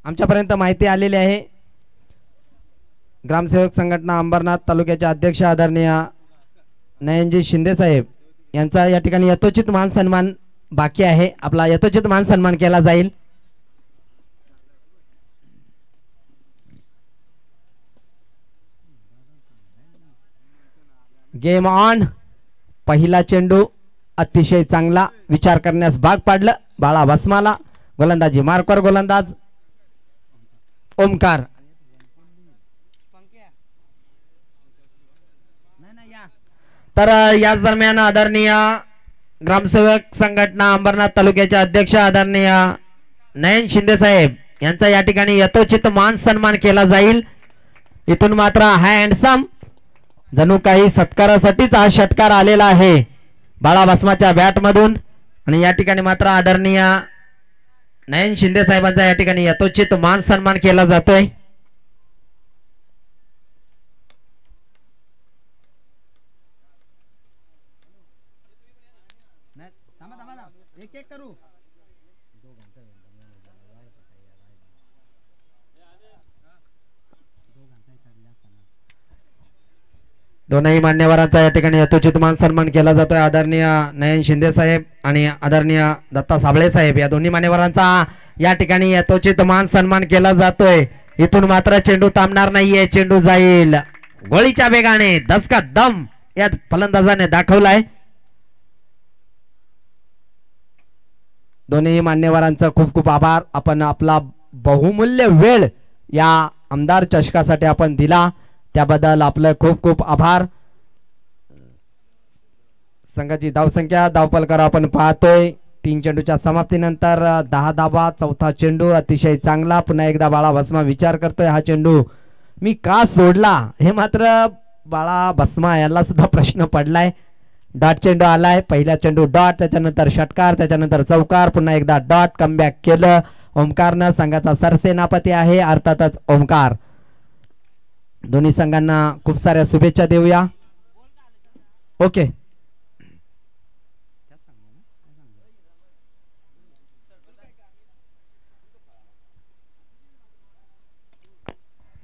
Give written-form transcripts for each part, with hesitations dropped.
आमच्यापर्यंत माहिती आलेली आहे। ग्रामसेवक संघटना अंबरनाथ तालुक्याचे अध्यक्ष आदरणीय नयनजी शिंदे साहेब यांचा या ठिकाणी यथोचित मान सन्मान बाकी आहे। आपला यथोचित मान सन्मान केला जाईल। Game on. पहिला चेंडू अतिशय चांगला विचार करण्यास भाग पाडलं बाळा भस्माला। गोलंदाजी मार्कवर गोलंदाज ओमकार। तर याच दरम्यान आदरणीय ग्रामसेवक संघटना अंबरनाथ तालुक्याचे अध्यक्ष आदरणीय नयन शिंदे साहेब यांचा या ठिकाणी यथोचित मान सन्मान केला जाईल। इथून मात्र हा हँडसम जणू काही सत्कारासाठीच हा षटकार आलेला आहे बाळा भस्माच्या बॅट मधून। आणि या ठिकाणी मात्र आदरणीय नयन शिंदे साहेबांचा या ठिकाणी यथोचित मान सन्मान केला जातोय। दोनही मान्यवरांचा या ठिकाणी यथोचित मान सन्मान केला जातोय। आदरणीय नयन शिंदे साहेब आणि आदरणीय दत्ता साबळे साहेब या दोन्ही मान्यवरांचा या ठिकाणी यथोचित मान सन्मान केला जातोय। इथून मात्र चेंडू थांबणार नाहीये, चेंडू जाईल गोळीच्या वेगाने। दसका दम या फलंदाजाने दाखवलाय। दोन्ही मान्यवरांचा खूप खूप आभार। आपण आपला बहुमूल्य वेळ या आमदार चषकासाठी आपण दिला त्याबद्दल आपलं खूप खूप आभार। संघाची धावसंख्या धावफलक आपण पाहतोय 3 चेंडूच्या समाप्तीनंतर 10 धावा। चौथा चेंडू अतिशय चांगला। पुन्हा एकदा बाळा भस्मा विचार करतोय हा चेंडू मी का सोडला, हे मात्र बाळा भस्मा याला सुद्धा प्रश्न पडलाय। डॉट चेंडू आलाय। पहिला चेंडू डॉट, त्याच्यानंतर षटकार, त्याच्यानंतर चौकार, पुन्हा एकदा डॉट। कमबॅक केलं ओमकारनं। संघाचा सरसेनापती आहे अर्थातच ओमकार। दोन्ही संघांना खूप साऱ्या शुभेच्छा देऊया। ओके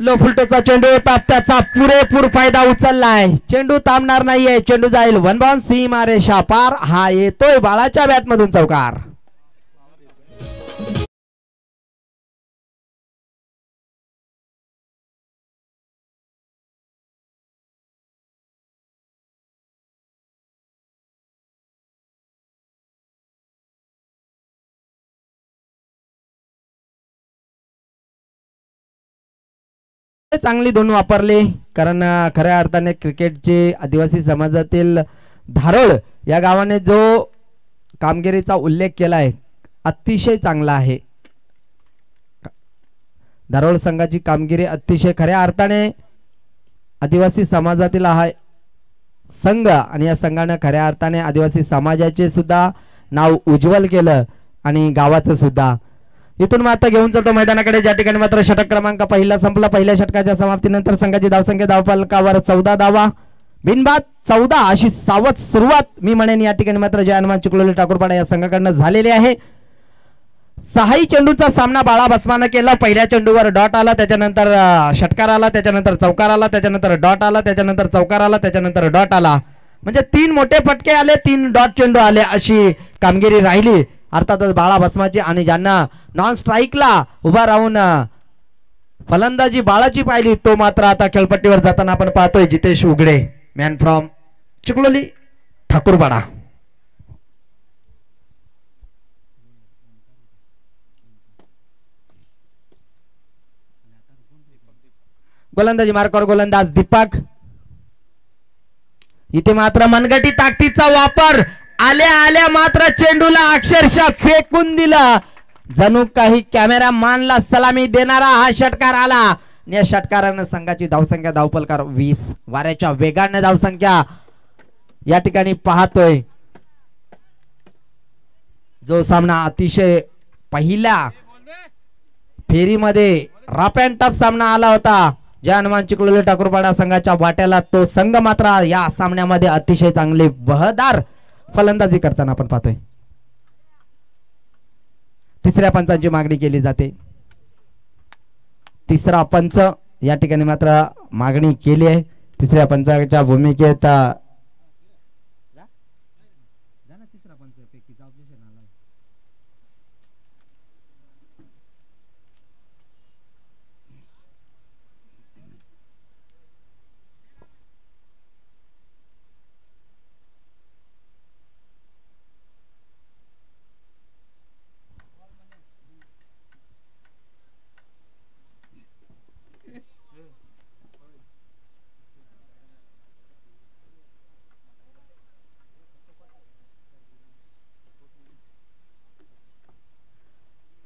लो फुलटोचा चेंडू त्याचा पुरेपूर फायदा उचललाय। चेंडू थांबणार नाहीये, चेंडू जाईल वन बाउंड सीमा रेषा पार। हा येतोय बाळाच्या बॅट मधून चौकार। चांगली धून वापरली कारण खऱ्या अर्थाने क्रिकेटचे आदिवासी समाजातील धारोळ या गावाने जो कामगिरीचा उल्लेख केलाय अतिशय चांगला आहे। धारोळ संघाची कामगिरी अतिशय खऱ्या अर्थाने आदिवासी समाजातील हा संघ आणि या संघाने खऱ्या अर्थाने आदिवासी समाजाचे सुद्धा नाव उज्ज्वल केलं आणि गावाचं सुद्धा। इथून मात्र घेऊन जातो मैदानाकडे ज्या ठिकाणी मात्र षटक क्रमांक पहिला संपला। पहिल्या षटकाच्या समाप्तीनंतर संघाची धावसंख्या धावफलकावर 14 धावा बिनबाद 14 अशी सावध सुरुवात मी म्हणेन या ठिकाणी मात्र जय हनुमान चिखलोली ठाकूरपाडा या संघाकडून झालेली आहे। 6 चेंडूचा सामना बाळा भस्माने केला। पहिल्या चेंडूवर डॉट आला, त्याच्यानंतर षटकार आला, त्याच्यानंतर चौकार आला, त्याच्यानंतर डॉट आला, त्याच्यानंतर चौकार आला, त्याच्यानंतर डॉट आला। म्हणजे 3 मोठे फटके आले, 3 डॉट चेंडू आले अशी कामगिरी राहिली अर्थातच बाळा भस्माची। आणि ज्यांना नॉन स्ट्राईकला उभा राहून फलंदाजी बाळाची पाहिली तो मात्र आता खेळपट्टीवर जाताना आपण पाहतोय जितेश उघडे मॅन फ्रॉम चिखलोली ठाकूरपाडा। गोलंदाजी मार्कावर गोलंदाज दीपक। इथे मात्र मनगटी ताकदीचा वापर, आल्या आल्या मात्र चेंडूला अक्षरशः फेकून दिलं। जणू काही कॅमेरा मानला सलामी देणारा हा षटकार आला। या षटकाराने संघाची धावसंख्या धावफलकार 20 वाऱ्याच्या वेगाने धावसंख्या या ठिकाणी पाहतोय। जो सामना अतिशय पहिल्या फेरीमध्ये रफ अँड टफ सामना आला होता जय हनुमान चिखलोली ठाकूरपाडा संघाच्या वाट्याला, तो संघ मात्र या सामन्यामध्ये अतिशय चांगले बहदार फलंदाजी करताना आपण पाहतोय। तिसऱ्या पंचांची मागणी केली जाते। तिसरा पंच या ठिकाणी मात्र मागणी केली आहे. तिसऱ्या पंचाच्या भूमिकेत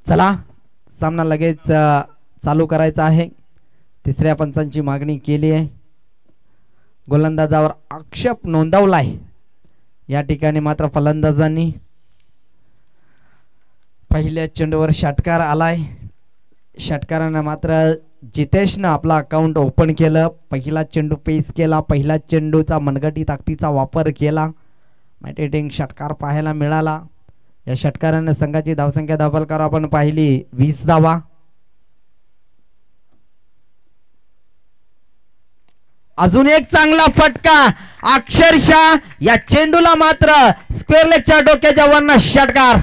चला सामना लगेच चालू करायचा आहे. तिसऱ्या पंचांची मागणी केली आहे. गोलंदाजावर आक्षेप नोंदवलाय या ठिकाणी मात्र फलंदाजांनी. पहिल्या चेंडूवर षटकार आलाय. षटकारानं मात्र जितेशनं आपला अकाउंट ओपन केलं. पहिला चेंडू पेस केला. पहिला चेंडूचा मनगटी ताकदीचा वापर केला. मॅटेटिंग षटकार पाहायला मिळाला. या षटकाराने संघाची धावसंख्या दाखल आपण पाहिली 20 धावा. अजून एक चांगला फटका अक्षरशः या चेंडूला मात्र स्क्वेअर लेगच्या डोक्याच्या वरनं षटकार.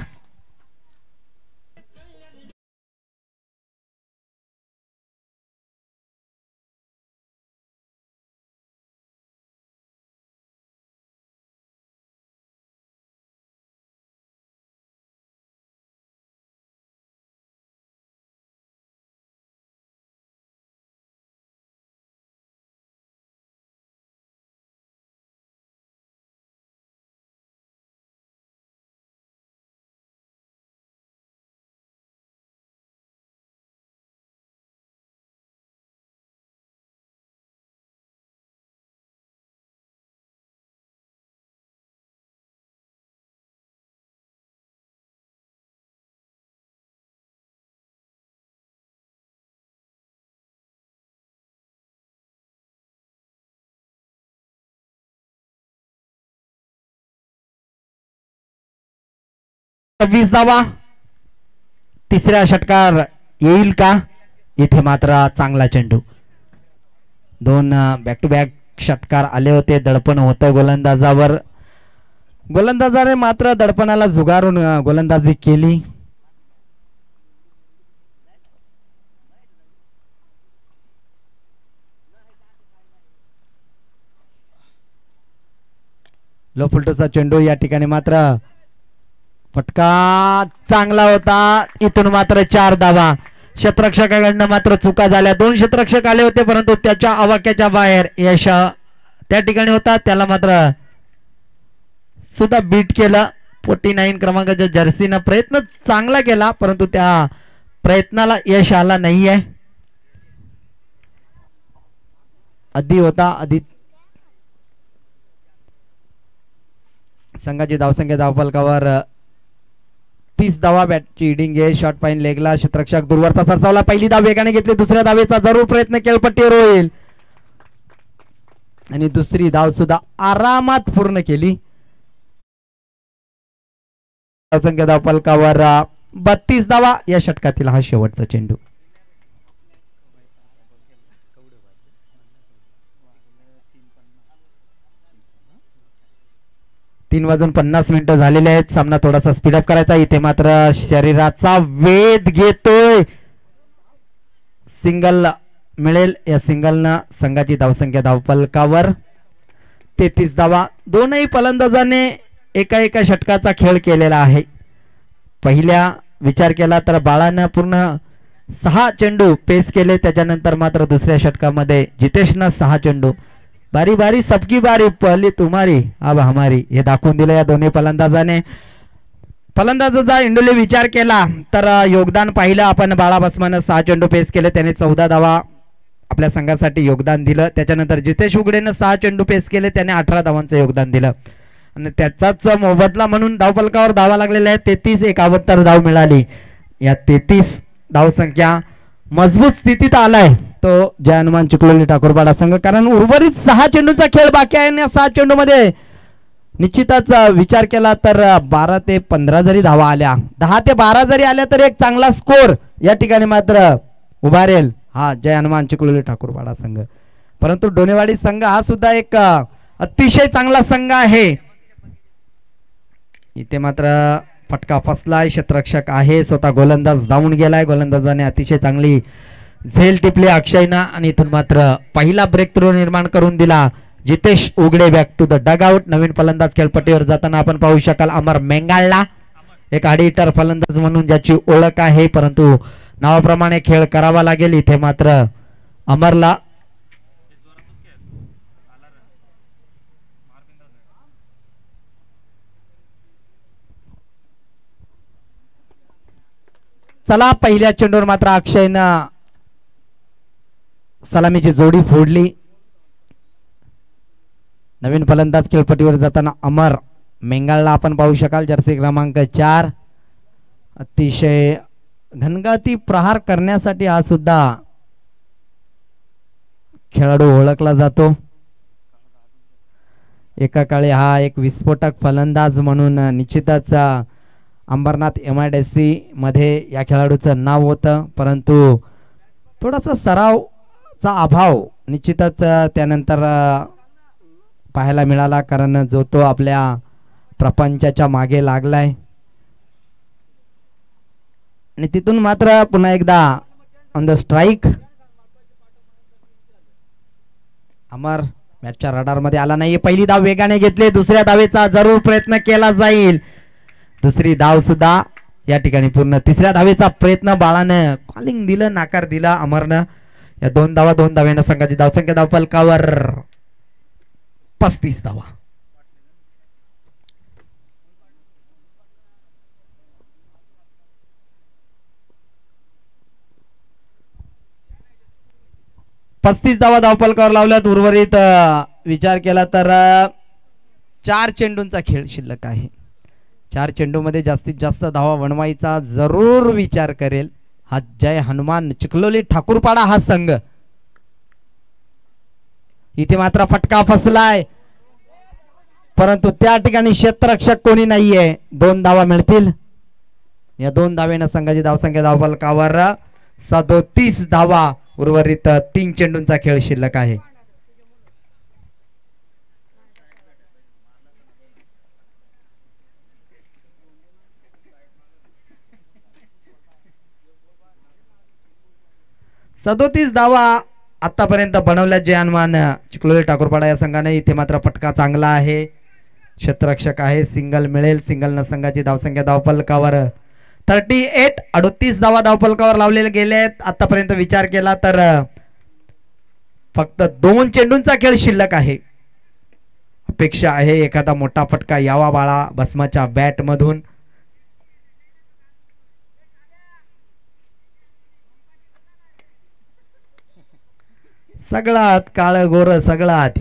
वीस धावा. तिसऱ्या षटकार येईल का? इथे मात्र चांगला चेंडू. दोन बॅक टू बॅक षटकार आले होते. दडपण होतं गोलंदाजावर. गोलंदाजाने मात्र दडपणाला झुगारून गोलंदाजी केली. लो फुलटोचा चेंडू या ठिकाणी मात्र फटका चांगला होता. इथून मात्र 4 धावा. क्षेत्ररक्षकाकडनं मात्र चुका झाल्या. 2 क्षेत्ररक्षक आले होते परंतु त्याच्या आवाक्याच्या बाहेर यश त्या ठिकाणी होता. त्याला मात्र सुद्धा बीट केलं. 49 क्रमांकाच्या जर्सीनं प्रयत्न चांगला केला परंतु त्या प्रयत्नाला यश आला नाहीये. आधी होता आधी संघाची धावसंख्या धावफलकावर 30 धावा. बॅटची हिडिंग आहे. शॉर्ट पाईन लेगला. क्षेत्ररक्षक दूरवरचा सरसावला. पहिली धाव वेगाने घेतली. दुसऱ्या धावेचा जरूर प्रयत्न केळपट्टीवर होईल आणि दुसरी धाव सुद्धा आरामात पूर्ण केली. धावसंख्या धावफलकावर 32 धावा. या षटकातील हा शेवटचा चेंडू. 3:50 झालेले आहेत. सामना थोडासा स्पीडअप करायचा. इथे मात्र शरीराचा वेध घेतोय. सिंगल मिळेल. या सिंगलनं संघाची धावसंख्या धावफलकावर 33 धावा. दोनही फलंदाजाने एका षटकाचा खेळ केलेला आहे. पहिल्या विचार केला तर बाळानं पूर्ण 6 चेंडू पेस केले. त्याच्यानंतर मात्र दुसऱ्या षटकामध्ये जितेशनं 6 चेंडू. बारी बारी सबकी बारी, पहली तुम्हारी अब हमारी, हे दाखवून दिलं या दोन्ही फलंदाजाने. फलंदाजाचा इंडोले विचार केला तर योगदान पाहिलं आपण. बाळा बसमानं 6 चेंडू पेस केले. त्याने 14 धावा आपल्या संघासाठी योगदान दिलं. त्याच्यानंतर जितेश उघडेनं 6 चेंडू पेस केले. त्याने 18 धावांचं योगदान दिलं आणि त्याचाच मोबदला म्हणून धावफलकावर धावा लागलेल्या आहेत. 33-71 धाव मिळाली. या 33 धावसंख्या मजबूत स्थितीत आलाय तो जय हनुमान चिखलोली ठाकूरपाडा संघ. कारण उर्वरित 6 चेंडूचा खेळ बाकी आहे. या 6 चेंडू मध्ये निश्चितच विचार केला तर 12 ते 15 जरी धावा आल्या, 10 ते 12 जरी आल्या तर एक चांगला स्कोर या ठिकाणी मात्र उभारेल हा जय हनुमान चिखलोली ठाकूरपाडा संघ. परंतु डोनेवाडी संघ हा सुद्धा एक अतिशय चांगला संघ आहे. इथे मात्र फटका फसलाय. क्षेत्ररक्षक आहे स्वतः गोलंदाज धावून गेलाय. गोलंदाजाने अतिशय चांगली झेल टिपली अक्षयना आणि इथून मात्र पहिला ब्रेक थ्रू निर्माण करून दिला Jitesh Ugade. Back to the dugout. नवीन फलंदाज खेळपट्टीवर जाताना आपण पाहू शकाल अमर मेंगाळला. एक आडी हिटर फलंदाज म्हणून ज्याची ओळख आहे, परंतु नावाप्रमाणे खेळ करावा लागेल. इथे मात्र अमरला चला पहिल्या चेंडूवर मात्र अक्षयनं सलामीची जोडी फोडली. नवीन फलंदाज खेळपट्टीवर जाताना अमर मेंगाळला आपण पाहू शकाल. जर्सी क्रमांक 4. अतिशय घनघाती प्रहार करण्यासाठी हा सुद्धा खेळाडू ओळखला जातो. एका काळी हा एक विस्फोटक फलंदाज म्हणून निश्चितच अंबरनाथ MIDC मध्ये या खेळाडूचं नाव होतं, परंतु थोडासा सरावचा अभाव निश्चितच त्यानंतर पाहायला मिळाला, कारण जो तो आपल्या प्रपंचाच्या मागे लागलाय. आणि तिथून मात्र पुन्हा एकदा ऑन द स्ट्राईक. अमर मॅचच्या रडार मध्ये आला नाही. पहिली धाव वेगाने घेतली. दुसऱ्या धावेचा जरूर प्रयत्न केला जाईल. दुसरी धाव सुद्धा या ठिकाणी पूर्ण. तिसऱ्या धावेचा प्रयत्न बाळानं कॉलिंग दिलं, नाकार दिला अमरनं. या 2 धावेनं संघाची धावसंख्या धावफलकावर 35 धावा. धावफलकावर लावल्यात. उर्वरित विचार केला तर 4 चेंडूंचा खेळ शिल्लक आहे. 4 चेंडूमध्ये जास्तीत जास्त धावा बनवायचा जरूर विचार करेल हा जय हनुमान चिखलोली ठाकूरपाडा हा संघ. इथे मात्र फटका फसलाय, परंतु त्या ठिकाणी क्षेत्ररक्षक कोणी नाहीये. 2 धावा मिळतील. या 2 धावेनं संघाची धावसंख्या धावफलकावर 37 धावा. उर्वरित 3 चेंडूंचा खेळ शिल्लक आहे. सदोतीस धावा आतापर्यंत बनवल्या जय हनुमान चिखलोली ठाकूरपाडा या संघाने. इथे मात्र फटका चांगला आहे. क्षेत्ररक्षक आहे. सिंगल मिळेल. सिंगल न संघाची धावसंख्या धावफलकावर 38 धावा धावफलकावर लावलेले गेले आहेत. आतापर्यंत विचार केला तर फक्त 2 चेंडूंचा खेळ शिल्लक आहे. अपेक्षा आहे एखादा मोठा फटका यावा बाळा भस्माच्या बॅट मधून. सगळ्यात काळ गोर सगळ्यात.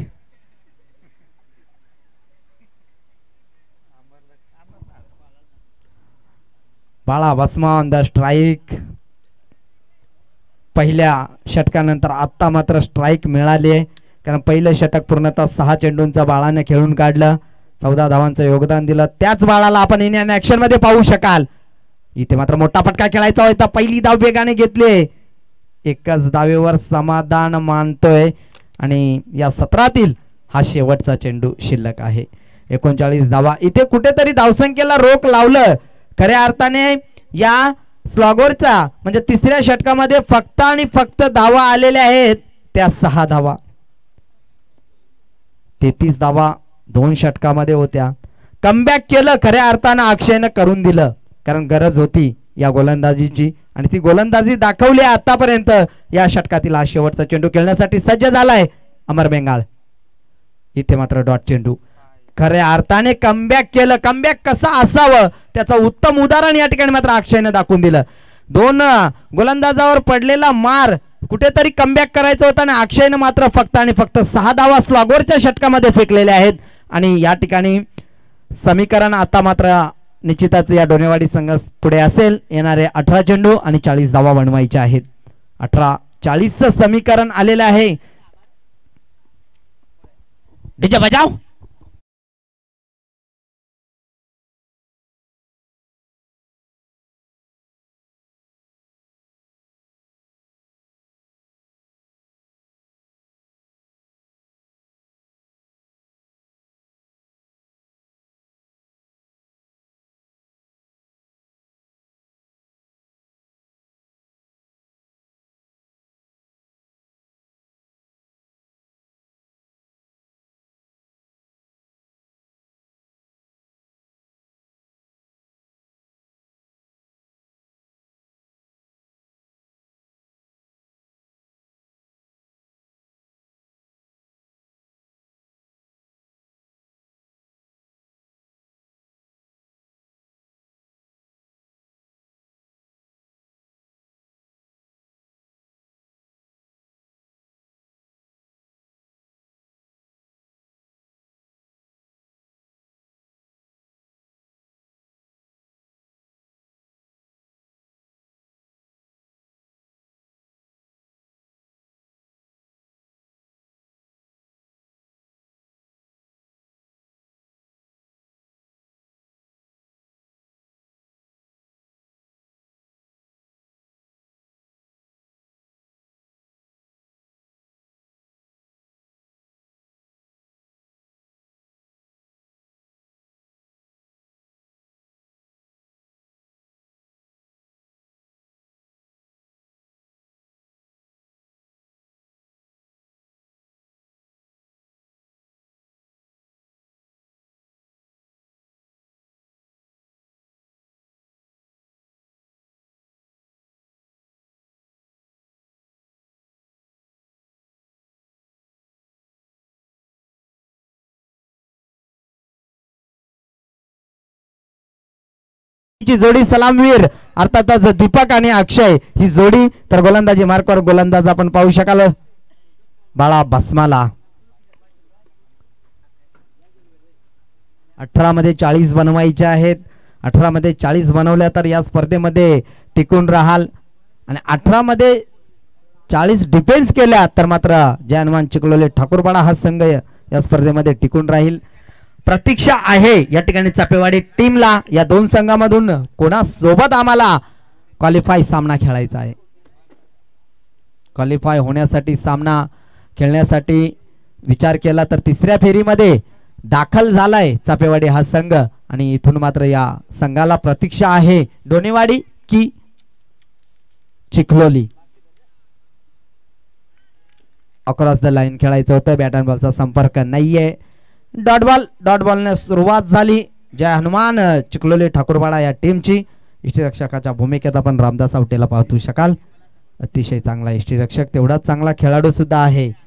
बाळा भस्मा ऑन द स्ट्राईक. पहिल्या षटकानंतर आता मात्र स्ट्राईक मिळाली आहे, कारण पहिलं षटक पूर्णतः 6 चेंडूंचा बाळाने खेळून काढलं. 14 धावांचं योगदान दिलं. त्याच बाळाला आपण इन ऍक्शन मध्ये पाहू शकाल. इथे मात्र मोठा फटका खेळायचा होता. पहिली धाव वेगाने घेतली. एकाच धावेवर समाधान मानतोय आणि या सत्रातील हा शेवटचा चेंडू शिल्लक आहे. 39 धावा. इथे कुठेतरी धावसंख्येला रोख लावलं. खऱ्या अर्थाने या स्लॉगरचा म्हणजे तिसऱ्या षटकामध्ये फक्त आणि फक्त धावा आलेल्या आहेत त्या 6 धावा. 33 धावा 2 षटकामध्ये होत्या. कमबॅक केलं खऱ्या अर्थानं अक्षयनं करून दिलं, कारण गरज होती या गोलंदाजीची आणि ती गोलंदाजी दाखवली आतापर्यंत. या षटकातील हा शेवटचा चेंडू खेळण्यासाठी सज्ज झालाय अमर बेंगाळ. इथे मात्र डॉट चेंडू. खऱ्या अर्थाने कमबॅक केलं. कमबॅक कसं असावं त्याचं उत्तम उदाहरण या ठिकाणी मात्र अक्षयनं दाखवून दिलं. 2 गोलंदाजावर पडलेला मार कुठेतरी कमबॅक करायचं होतं आणि अक्षयनं मात्र फक्त आणि फक्त 6 धावा स्लॉगरच्या षटकामध्ये फेकलेल्या आहेत. आणि या ठिकाणी समीकरण आता मात्र निश्चितच या डोनेवाडी संघ पुढे असेल. येणारे 18 चेंडू आणि 40 धावा बनवायच्या आहेत. 18-40 समीकरण आलेलं आहे. डीजे बजाव. ची जोडी सलामवीर अर्थातच दीपक आणि अक्षय ही जोडी तर गोलंदाजी मार्कवर गोलंदाज आपण पाहू शकाल बाळा भस्माला 18 मध्ये 40 बनवायचे आहेत 18 मध्ये 40 बनवल्या तर या स्पर्धेमध्ये टिकून राहाल आणि 18 मध्ये 40 डिफेन्स केल्या तर मात्र जय हनुमान चिखलोले ठाकूरपाडा हा संघ या स्पर्धेमध्ये टिकून राहील प्रतीक्षा आहे या ठिकाणी चापेवाडी टीमला या दोन संघामधून कोणासोबत आम्हाला क्वालिफाय सामना खेळायचा आहे क्वालिफाय होण्यासाठी सामना खेळण्यासाठी विचार केला तर तिसऱ्या फेरीमध्ये दाखल झालाय चापेवाडी हा संघ आणि इथून मात्र या संघाला प्रतीक्षा आहे डोनेवाडी की चिखलोली अक्रॉस द लाईन खेळायचं होतं बॅट अँड बॉलचा संपर्क नाहीये डॉट बॉलने सुरुवात झाली जय हनुमान चिखलोली ठाकूरपाडा या टीमची यष्टीरक्षकाच्या भूमिकेत आपण रामदास आवटेला पाहू शकाल अतिशय चांगला यष्टीरक्षक तेवढाच चांगला खेळाडू सुद्धा आहे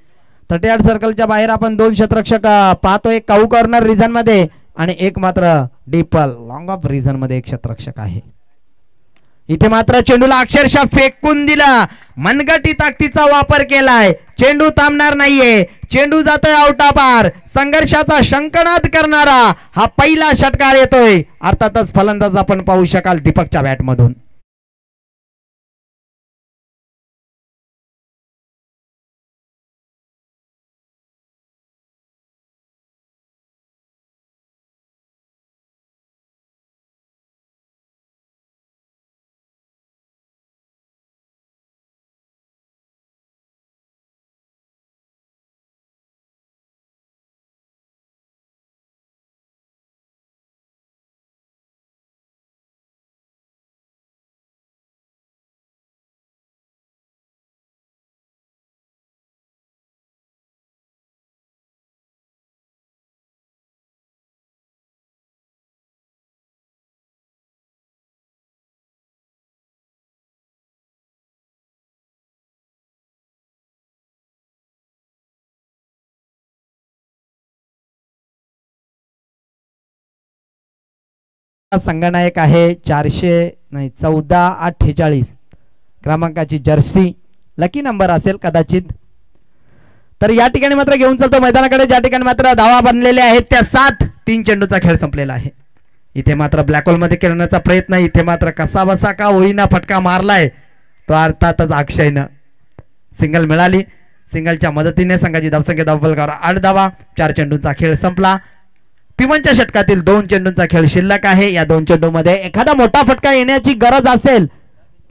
38 सर्कलच्या बाहेर आपण दोन क्षेत्ररक्षक पाहतो एक काऊ कॉर्नर रिजन मध्ये आणि एक मात्र डीप लॉंग ऑफ रिजन मध्ये एक क्षेत्ररक्षक आहे इथे मात्र चेंडूला अक्षरशः फेकून दिला मनगटी ताकदीचा वापर केलाय चेंडू थांबणार नाहीये चेंडू जातोय आउटापार संघर्षाचा शंखनाद करणारा हा पहिला षटकार येतोय अर्थातच फलंदाज आपण पाहू शकाल दीपकच्या बॅट मधून संघनायक आहे 1448 क्रमांकाची जर्सी लकी नंबर असेल कदाचित तर या ठिकाणी मात्र घेऊन चालतो मैदानाकडे ज्या ठिकाणी मात्र धावा बनलेल्या आहेत त्या 7 3 चेंडूचा खेळ संपलेला आहे इथे मात्र ब्लॅक होल मध्ये खेळण्याचा प्रयत्न इथे मात्र कसा बसा का होईना फटका मारलाय तो अर्थातच अक्षयनं सिंगल मिळाली सिंगलच्या मदतीने संघाची धावसंख्या धावफलकावर 8 धावा 4 चेंडूंचा खेळ संपला पिवनच्या षटकातील 2 चेंडूंचा खेळ शिल्लक आहे या 2 चेंडूमध्ये एखादा मोठा फटका येण्याची गरज असेल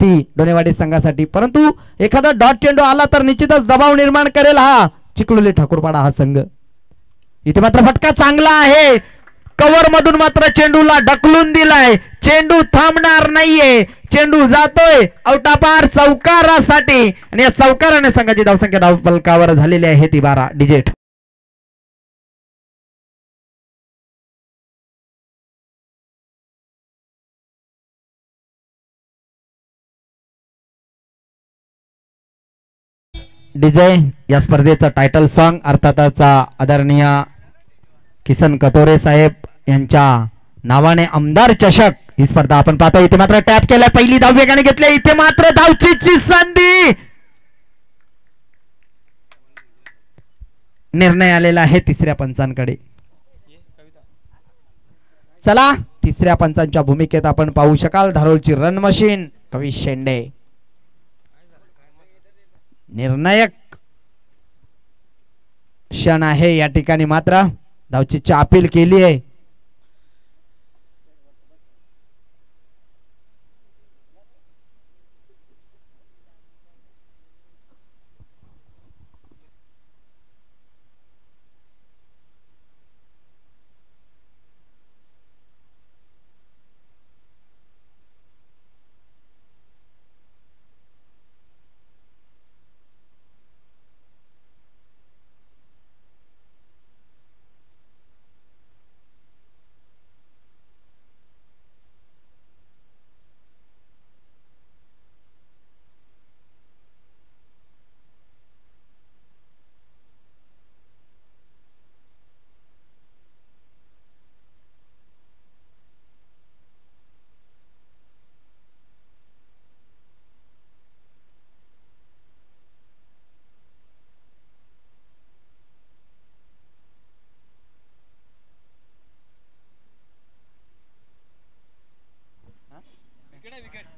ती डोनेवाडी संघासाठी परंतु एखादा डॉट चेंडू आला तर निश्चितच दबाव निर्माण करेल हा चिखलोली ठाकूरपाडा हा संघ इथे मात्र फटका चांगला आहे कव्हर मधून मात्र चेंडूला ढकलून दिलाय चेंडू थांबणार नाहीये चेंडू जातोय आउटापार चौकारासाठी आणि या चौकाराने संघाची धावसंख्या धावफलकावर झालेली आहे ती 12 डिजिट डीजे या स्पर्धेचं टायटल सॉन्ग अर्थातच आदरणीय किसन कटोरे साहेब यांच्या नावाने आमदार चषक ही स्पर्धा आपण पाहतो इथे मात्र टॅप केलाय पहिली धाव वेगाने घेतली इथे मात्र धावचीची संधी निर्णय आलेला आहे तिसऱ्या पंचांकडे चला तिसऱ्या पंचांच्या भूमिकेत आपण पाहू शकाल धारोळची रन मशीन कवी शेंडे निर्णायक क्षण आहे या ठिकाणी मात्र धावचीची अपील केली आहे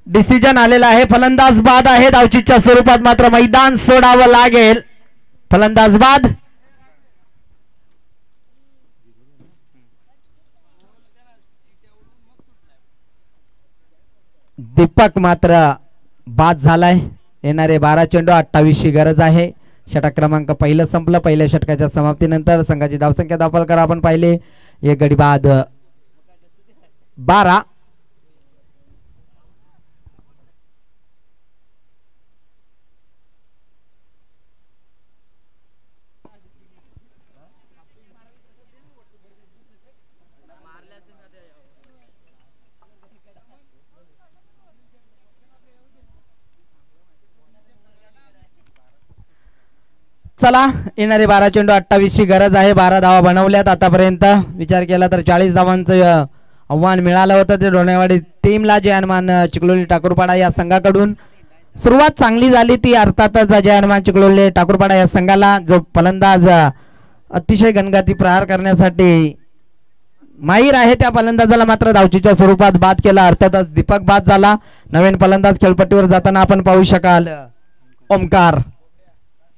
डिसिजन आलेला आहे. फलंदाज बाद आहे. धावचीच्या स्वरूपात मात्र मैदान सोडावं लागेल. फलंदाज बाद. दीपक मात्र बाद झालाय. येणारे 12 चेंडू 28 ची गरज आहे. षटक क्रमांक पहिलं संपलं. पहिल्या षटकाच्या समाप्तीनंतर संघाची धावसंख्या दाखल आपण पाहिले. एक गडी बाद 12. चला येणारे 12 चेंडू 28 ची गरज आहे. 12 धावा बनवल्यात आतापर्यंत. विचार केला तर 40 धावांचं आव्हान मिळालं होतं ते डोणेवाडी टीमला. जय हनुमान चिखलोली ठाकूरपाडा या संघाकडून सुरुवात चांगली झाली ती अर्थातच जय हनुमान चिखलोली ठाकूरपाडा या संघाला. जो फलंदाज अतिशय गणगती प्रहार करण्यासाठी माहीर आहे त्या फलंदाजाला मात्र धावचीच्या स्वरूपात बाद केला. अर्थातच दीपक बाद झाला. नवीन फलंदाज खेळपट्टीवर जाताना आपण पाहू शकाल ओमकार,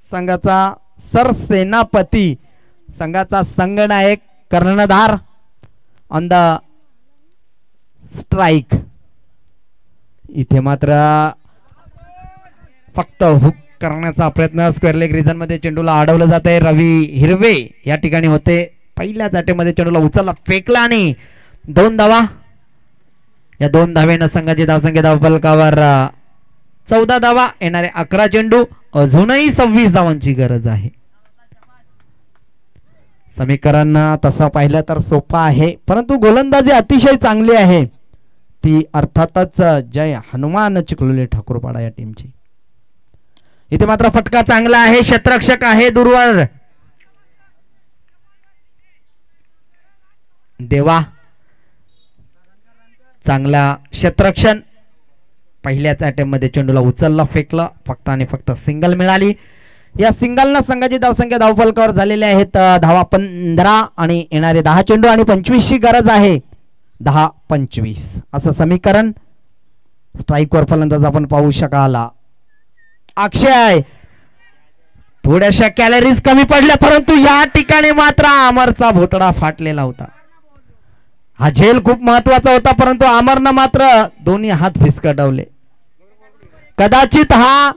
संघाचा सरसेनापती, संघाचा संघनायक, कर्णधार ऑन द स्ट्राइक. इथे मात्र फक्त हुक करण्याचा प्रयत्न स्क्वेअर लेग रिजन मध्ये चेंडूला अडवलं जात आहे. रवी हिरवे या ठिकाणी होते. पहिल्या जाटेमध्ये चेंडूला उचलला, फेकला आणि 2 धावा. या 2 धावेनं संघाची धावसंख्या धावफलकावर 14 धावा. येणारे 11 चेंडू अजूनही 26 धावांची गरज आहे. समीकरण तसं पाहिलं तर सोपं आहे, परंतु गोलंदाजी अतिशय चांगली आहे ती अर्थातच जय हनुमान चिखलोली ठाकूरपाडा या टीमची. इथे मात्र फटका चांगला आहे. क्षेत्ररक्षक आहे दूरवर देवा. चांगला क्षेत्ररक्षण. पहिल्याच अटेम्प्ट मध्ये चेंडूला उचलला, फेकला, फक्त आणि फक्त सिंगल मिळाली. या सिंगलनं संघाची धावसंख्या धावफलकावर झालेल्या आहेत धावा 15 आणि येणारे 10 चेंडू आणि 25 ची गरज आहे. 10-25 असं समीकरण. स्ट्राईकवर फलंदाज आपण पाहू शकाल अक्षय. थोड्याशा कॅलरीज कमी पडल्या, परंतु या ठिकाणी मात्र अमरचा भोतडा फाटलेला होता. हा झेल खूप महत्वाचा होता, परंतु अमरनं मात्र दोन्ही हात फिसकटवले. कदाचित हा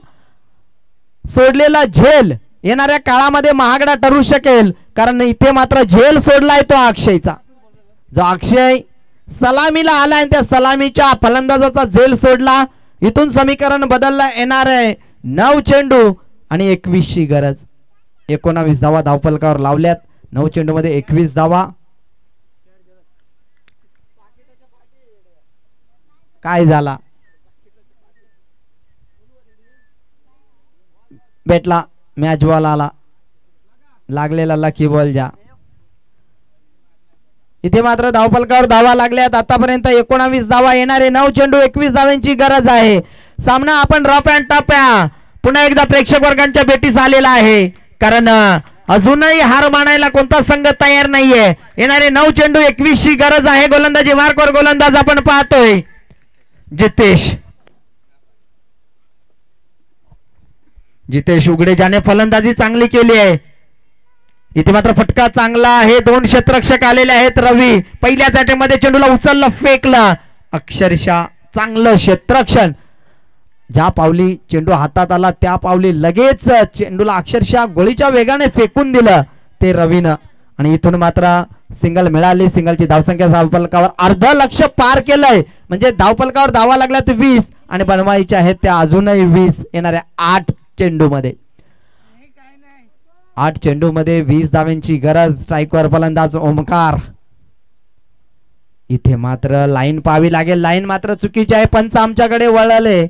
सोडलेला झेल येणाऱ्या काळामध्ये महागडा ठरू शकेल, कारण इथे मात्र झेल सोडलाय तो अक्षयचा. जो अक्षय सलामीला आला आणि त्या सलामीच्या फलंदाजाचा झेल सोडला. इथून समीकरण बदलला. येणारे 9 चेंडू आणि 21 ची गरज. 19 धावा धावफलकावर लावल्यात. 9 चेंडू मध्ये 21 धावा. काय झाला? भेटला मॅच बॉल आला, लागलेला लकी बॉल जा. इथे मात्र धावफलकावर धावा लागल्यात आतापर्यंत 19 धावा. येणारे 9 चेंडू 21 धावांची गरज आहे. सामना आपण रफ अँड टफ पुन्हा एकदा प्रेक्षक वर्गांच्या भेटीस आलेला आहे, कारण अजूनही हार मानायला कोणता संघ तयार नाहीये. येणारे 9 चेंडू 21 ची गरज आहे. गोलंदाजी मार्कवर गोलंदाज आपण पाहतोय जितेश उघडे, ज्याने फलंदाजी चांगली केली आहे. इथे मात्र फटका चांगला आहे. 2 क्षेत्ररक्षक आलेले आहेत. रवी पहिल्या जाटेमध्ये चेंडूला उचलला, फेकला. अक्षरशः चांगलं क्षेत्ररक्षण. ज्या पावली चेंडू हातात आला त्या पावली लगेच चेंडूला अक्षरशः गोळीच्या वेगाने फेकून दिलं ते रवीनं. आणि इथून मात्र सिंगल मिळाली. सिंगलची धावसंख्या धावफलकावर अर्ध लक्ष पार केलंय. म्हणजे धावफलकावर धावा लागल्या ते 20 आणि बनवायच्या आहेत त्या अजूनही 20. येणाऱ्या 8 चेंडू मध्ये 8 चेंडू मध्ये 20 धावांची गरज. स्ट्राईकवर फलंदाज ओमकार. इथे मात्र लाईन पाहावी लागेल. लाईन मात्र चुकीची आहे. पंच आमच्याकडे वळले.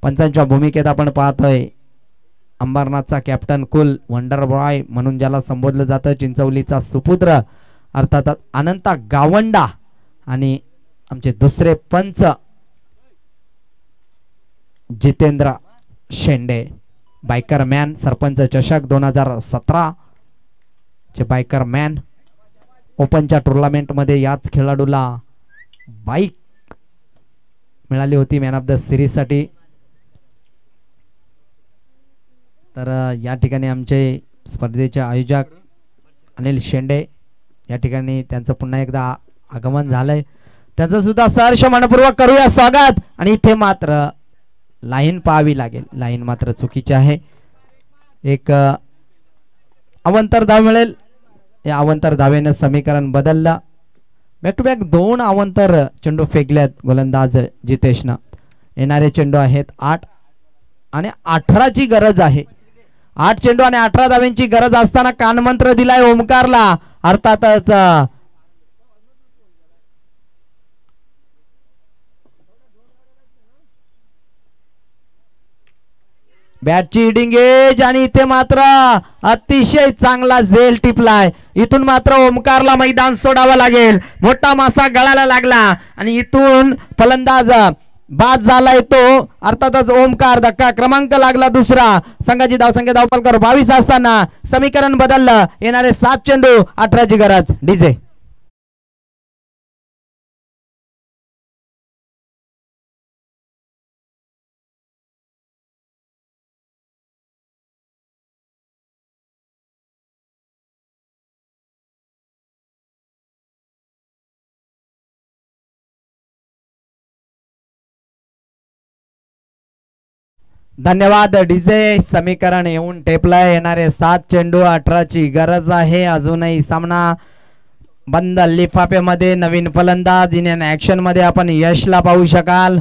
पंचांच्या भूमिकेत आपण पाहतोय अंबरनाथचा कॅप्टन कुल, वंडर बॉय म्हणून ज्याला संबोधलं जातं, चिंचवलीचा सुपुत्र अर्थात अनंता गावंडा, आणि आमचे दुसरे पंच जितेंद्र शेंडे. बायकर मॅन सरपंच चषक 2017 चे बायकर मॅन. ओपनच्या टुर्नामेंट मध्ये याच खेळाडूला बाईक मिळाली होती मॅन ऑफ द सिरीज साठी. तर या ठिकाणी आमचे स्पर्धेचे आयोजक अनिल शेंडे या ठिकाणी त्यांचं पुन्हा एकदा आगमन झालंय. त्यांचं सुद्धा सहर्ष मनपूर्वक करूया स्वागत. आणि इथे मात्र लाईन पाहावी लागेल, लाईन मात्र चुकीची आहे. एक अवंतर धाव मिळेल. या अवंतर धावेनं समीकरण बदललं. बॅक टू बॅक 2 अवंतर चेंडू फेकल्यात गोलंदाज जितेशनं. येणारे चेंडू आहेत 8 आणि 18ची गरज आहे. 8 चेंडू आणि 18 धाव्यांची गरज असताना कानमंत्र दिलाय ओमकारला. अर्थातच बॅटची हिडिंग एज आणि इथे मात्र अतिशय चांगला झेल टिपलाय. इथून मात्र ओमकारला मैदान सोडावं लागेल. मोठा मासा गळाला लागला आणि इथून फलंदाज बाद झालाय तो अर्थातच ओमकार. धक्का क्रमांक लागला दुसरा. संघाची धावसंख्या धावफलकावर 22 असताना समीकरण बदललं. येणारे 7 चेंडू 18ची गरज. डीजे धन्यवाद डीजे. समीकरण येऊन टेपलाय. येणारे 7 चेंडू 18ची गरज आहे. अजूनही सामना बंद लिफाफ्यामध्ये. नवीन फलंदाज इन ऍक्शन मध्ये आपण यशला पाहू शकाल.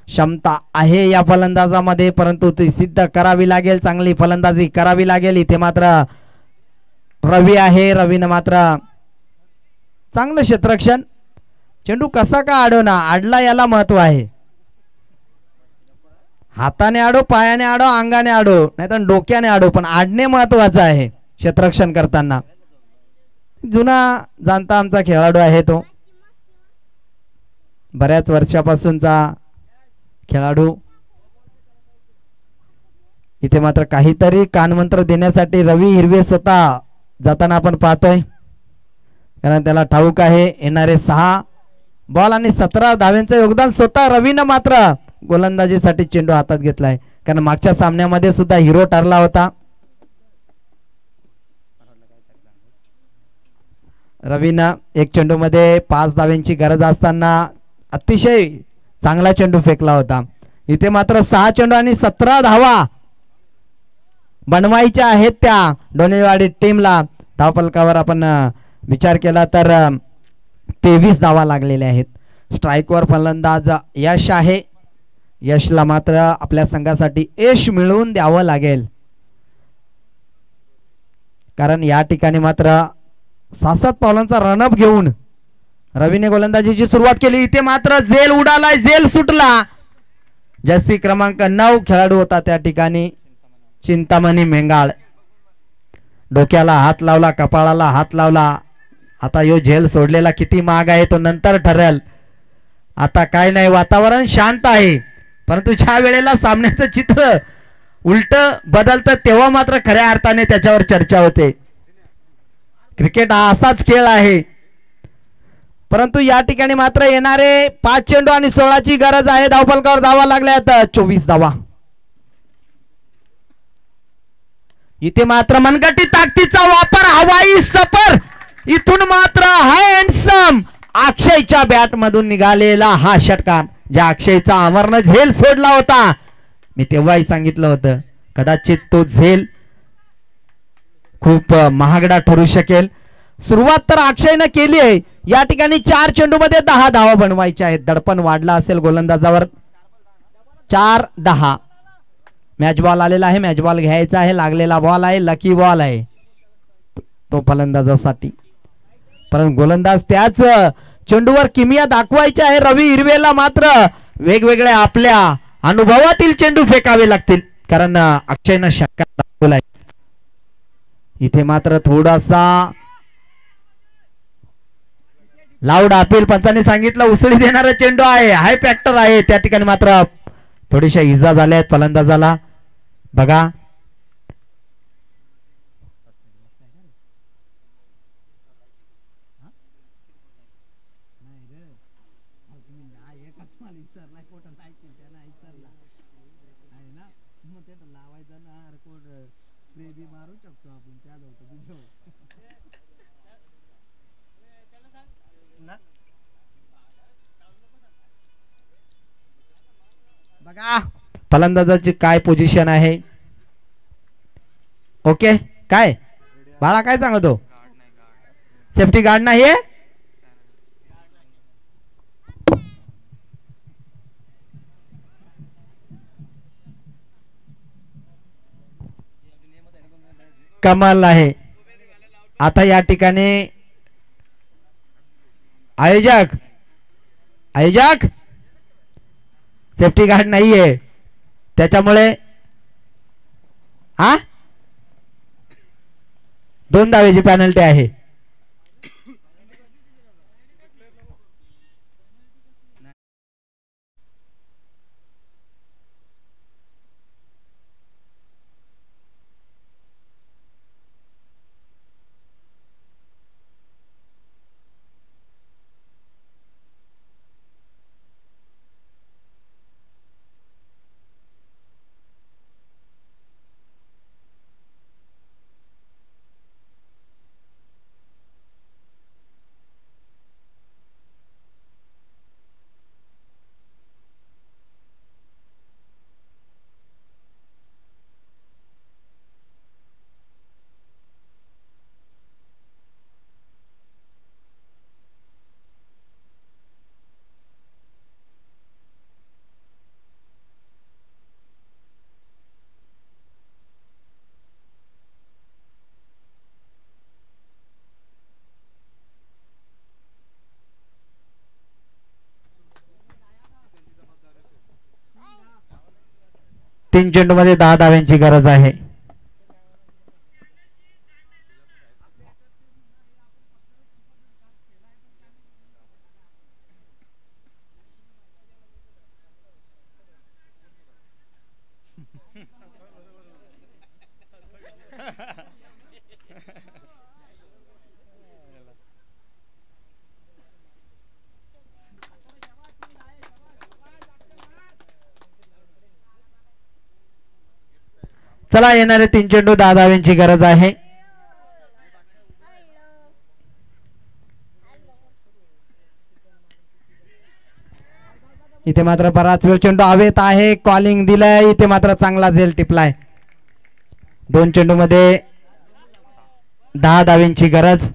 क्षमता आहे या फलंदाजामध्ये परंतु ती सिद्ध करावी लागेल. चांगली फलंदाजी करावी लागेल. इथे मात्र रवी आहे. रवीनं मात्र चांगलं क्षेत्ररक्षण. चेंडू कसा का आडो ना आडला याला महत्व आहे. हाताने आडो, पायाने आडो, अंगाने आडो, नाहीतर डोक्याने आडो, पण आडणे महत्वाचं आहे क्षेत्ररक्षण करताना. जुना जाणता आमचा खेळाडू आहे तो. बऱ्याच वर्षापासूनचा खेळाडू. इथे मात्र काहीतरी कानमंत्र देण्यासाठी रवी हिरवे स्वतः जाताना आपण पाहतोय. कारण त्याला ठाऊक आहे येणारे 6 बॉल आणि 17 धाव्यांचं योगदान स्वतः रवीनं मात्र गोलंदाजीसाठी चेंडू हातात घेतलाय. कारण मागच्या सामन्यामध्ये सुद्धा हिरो ठरला होता. रवीनं 1 चेंडू मध्ये 5 धाव्यांची गरज असताना अतिशय चांगला चेंडू फेकला होता. इथे मात्र 6 चेंडू आणि 17 धावा बनवायच्या आहेत त्या डोनेवाडी टीमला. धावफलकावर आपण विचार केला तर 23 धावा लागलेल्या आहेत. स्ट्राईकवर फलंदाज यश आहे. यशला मात्र आपल्या संघासाठी यश मिळवून द्यावं लागेल. कारण या ठिकाणी मात्र 6-7 पावलांचा रनअप घेऊन रवीने गोलंदाजीची सुरुवात केली. इथे मात्र झेल उडालाय, झेल सुटला. जर्सी क्रमांक 9 खेळाडू होता त्या ठिकाणी चिंतामणी मेंगाळ. डोक्याला हात लावला, कपाळाला हात लावला. आता यो झेल सोडलेला किती महाग आहे तो नंतर ठरेल. आता काय नाही, वातावरण शांत आहे. परंतु ज्या वेळेला सामन्याचं चित्र उलट बदलतं तेव्हा मात्र खऱ्या अर्थाने त्याच्यावर चर्चा होते. क्रिकेट हा असाच खेळ आहे. परंतु या ठिकाणी मात्र येणारे 5 चेंडू आणि 16ची गरज आहे. धावफलकावर धावा लागल्यात 24 धावा. इथे मात्र मनगटी ताकदीचा वापर, हवाई सफर. इथून मात्र हँडसम अक्षयच्या बॅट मधून निघालेला हा षटकार. ज्या अक्षयचा अमरनं झेल सोडला होता, मी तेव्हाही सांगितलं होतं कदाचित तो झेल खूप महागडा ठरू शकेल. सुरुवात तर अक्षयनं केली आहे. या ठिकाणी 4 चेंडू मध्ये 10 धावा बनवायच्या आहेत. दडपण वाढला असेल गोलंदाजावर. 4-10 मॅच बॉल आलेला आहे. मॅच बॉल घ्यायचा आहे. लागलेला बॉल आहे, लकी बॉल आहे तो फलंदाजासाठी. परंतु गोलंदाज त्याच चेंडूवर किमिया दाखवायची आहे. रवी हिरवेला मात्र वेगवेगळ्या आपल्या अनुभवातील चेंडू फेकावे लागतील. कारण अक्षयनं षटकार दाखवलाय. इथे मात्र थोडासा लाऊड अपील पंचांनी सांगितलं. उसळी देणारा चेंडू आहे, हाय फॅक्टर आहे. त्या ठिकाणी मात्र थोडीशा इजा झाल्या आहेत फलंदाजाला. बघा बघा फलंदाजाची काय पोझिशन आहे. ओके काय बाळा काय सांगतो सेफ्टी गार्ड नाही आहे. कमाल आहे. आता या ठिकाणी आयोजक आयोजक सेफ्टी गार्ड नाहीये त्याच्यामुळे 2 धावेची पेनल्टी आहे. तीन चेंडूमध्ये 10 धाव्यांची गरज आहे. चला येणारे 3 चेंडू 10 धाव्यांची गरज आहे. इथे मात्र बराच वेळ चेंडू हवेत आहे. कॉलिंग दिलंय. इथे मात्र चांगला झेल टिपलाय. 2 चेंडू मध्ये 10 धाव्यांची गरज.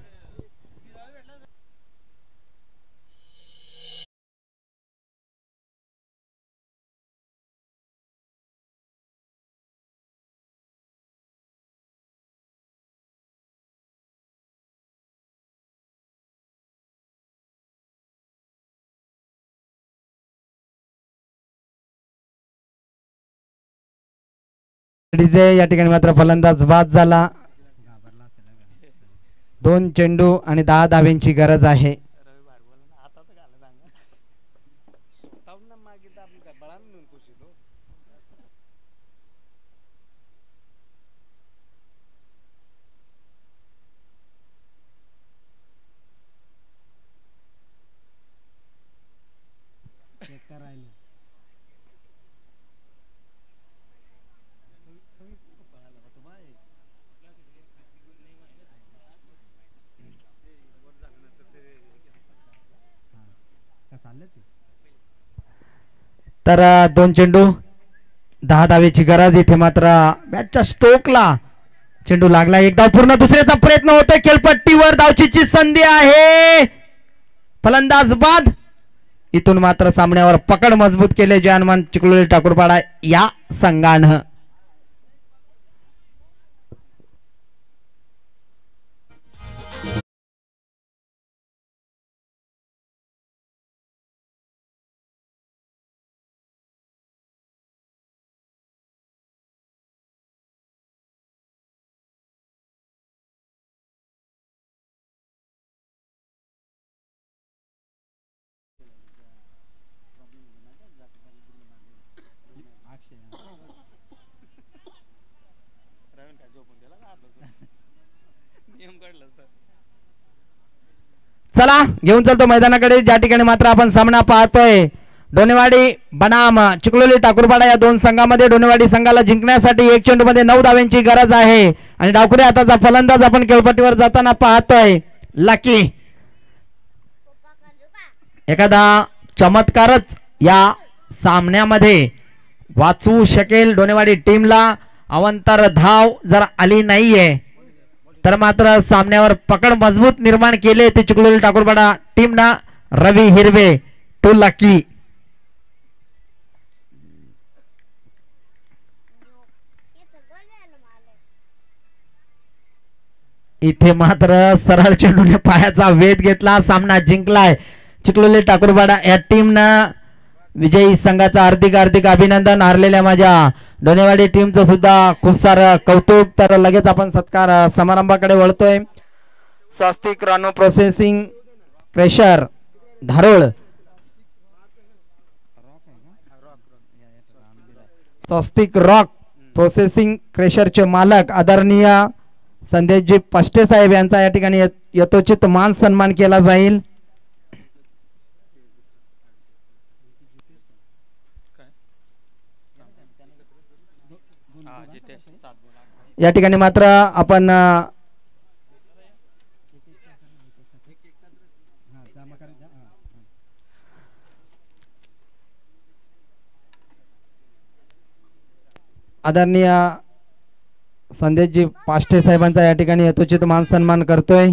या ठिकाणी मात्र फलंदाज बाद झाला. 2 चेंडू आणि 10 धाव्यांची गरज आहे. तर 2 चेंडू 10 धावेची गरज. इथे मात्र बॅटच्या स्ट्रोकला चेंडू लागला. एक धाव पूर्ण. दुसऱ्याचा प्रयत्न होतोय. खेळपट्टीवर धावचीची संधी आहे. फलंदाज बाद. इथून मात्र सामन्यावर पकड मजबूत केले जय हनुमान चिखलोली ठाकूरपाडा या संघानं. चला घेऊन चालतो मैदानाकडे. ज्या ठिकाणी मात्र आपण सामना पाहतोय डोनेवाडी बनाम चिखलोली ठाकूरपाडा या दोन संघामध्ये डोनेवाडी संघाला जिंकण्यासाठी 1 चेंडूमध्ये 9 धावांची गरज आहे आणि डावखुरी हाताचा फलंदाज आपण खेळपट्टीवर जाताना पाहतोय लकी. एखादा चमत्कारच या सामन्यामध्ये वाचवू शकेल डोनेवाडी टीमला. अवंतर धाव जर आली नाहीये तर मात्र सामन्यावर पकड मजबूत निर्माण केले ते चिखलोली ठाकूरपाडा टीमना. रवी हिरवे टू लकी. इथे मात्र सरळ चेंडूने पायाचा वेध घेतला. सामना जिंकलाय चिखलोली ठाकूरपाडा या टीमनं. विजयी संघाचा हार्दिक हार्दिक अभिनंदन. हारलेल्या माझ्या डोनेवाडी टीमचं सुद्धा खूप सारं कौतुक. तर लगेच आपण सत्कार समारंभाकडे वळतोय. स्वस्तिक रानो प्रोसेसिंग क्रेशर धारोळ, स्वस्तिक रॉक प्रोसेसिंग क्रेशरचे मालक आदरणीय संदेशजी पष्टे साहेब यांचा या ठिकाणी यथोचित मान सन्मान केला जाईल. या ठिकाणी मात्र आपण आदरणीय संदेशजी पाष्टे साहेबांचा या ठिकाणी यथोचित मान सन्मान करतोय.